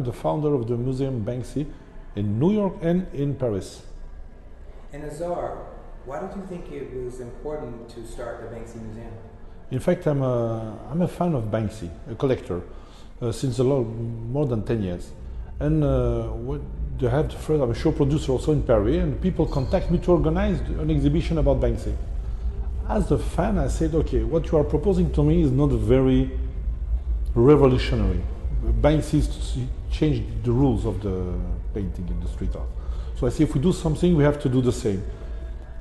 the founder of the museum Banksy in New York and in Paris. And Azar, why did you think it was important to start the Banksy Museum? In fact, I'm a fan of Banksy, a collector, since more than 10 years. And they have I'm a show producer also in Paris, and people contact me to organize an exhibition about Banksy. As a fan, I said, okay, what you are proposing to me is not very revolutionary. Banksy changed the rules of the painting in the street art. So I say, if we do something, we have to do the same.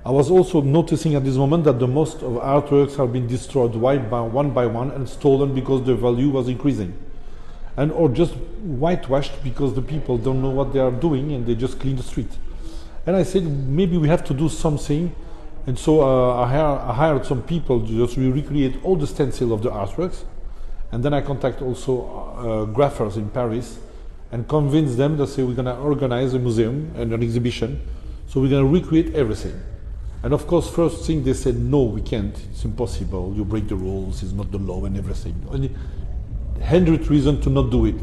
I was also noticing at this moment that the most of artworks have been destroyed one by one and stolen because the value was increasing. And or just whitewashed because the people don't know what they are doing and they just clean the street. And I said, maybe we have to do something. And so I hired some people to just recreate all the stencil of the artworks. And then I contact also graphers in Paris and convince them that say we're going to organize a museum and an exhibition. So we're going to recreate everything. And of course, first thing they said, no, we can't. It's impossible. You break the rules. It's not the law and everything. Only 100 reasons to not do it.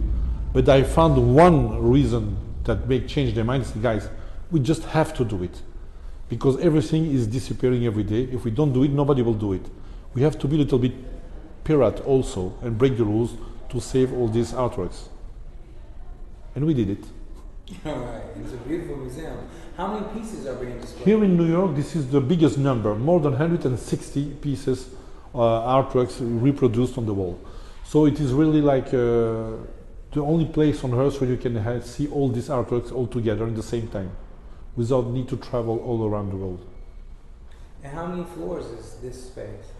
But I found one reason that may change their minds. Guys, we just have to do it. Because everything is disappearing every day. If we don't do it, nobody will do it. We have to be a little bit pirate also and break the rules to save all these artworks. And we did it. All right, it's a beautiful museum. How many pieces are being displayed? Here in New York, this is the biggest number, more than 160 pieces, artworks reproduced on the wall. So it is really like the only place on earth where you can see all these artworks all together in the same time, without need to travel all around the world. And how many floors is this space?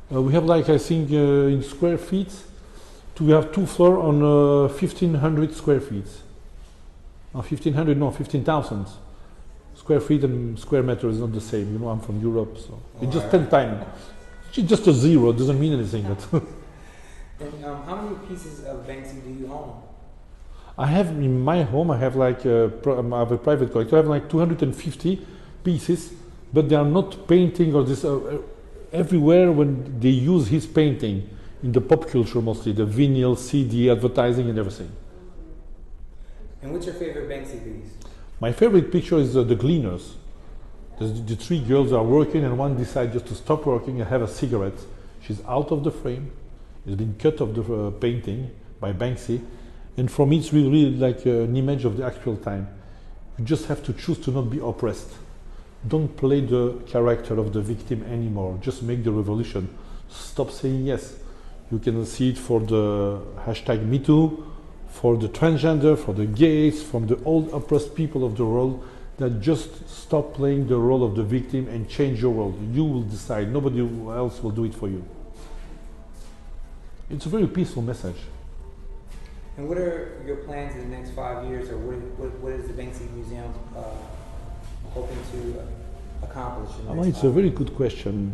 We have like, I think, in square feet, we have 2 floors on 1,500 square feet. 1,500, no, 15,000 square feet and square meter is not the same. You know, I'm from Europe, so it's just 10 times. It's just a zero, it doesn't mean anything. And how many pieces of Banksy do you own? I have in my home, I have like I have a private collector. I have like 250 pieces, but they are not painting or this. Everywhere when they use his painting in the pop culture, mostly the vinyl, CD, advertising, and everything. And what's your favorite Banksy piece? My favorite picture is the Gleaners. The 3 girls are working, and one decides just to stop working and have a cigarette. She's out of the frame. It's been cut off the painting by Banksy. And for me, it's really like an image of the actual time. You just have to choose to not be oppressed. Don't play the character of the victim anymore. Just make the revolution. Stop saying yes. You can see it for the hashtag #MeToo, for the transgender, for the gays, from the old oppressed people of the world, that just stop playing the role of the victim and change your world. You will decide. Nobody else will do it for you. It's a very peaceful message. And what are your plans in the next 5 years, or what is the Banksy Museum hoping to accomplish in the next 5 It's a very good question.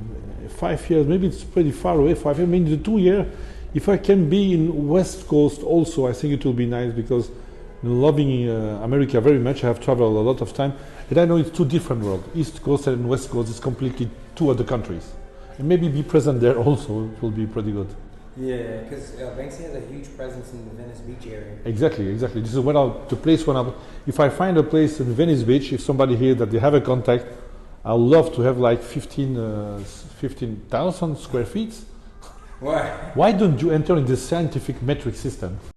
5 years, maybe it's pretty far away. 5 years, I mean, the 2 years, if I can be in West Coast also, I think it will be nice, because loving America very much, I have traveled a lot of time, and I know it's 2 different worlds. East Coast and West Coast is completely 2 other countries. And maybe be present there also, it will be pretty good. Yeah, because Banksy has a huge presence in the Venice Beach area. Exactly. This is the place when if I find a place in Venice Beach, if somebody here that they have a contact, I'd love to have like 15,000 square feet. Why? Why don't you enter in the scientific metric system?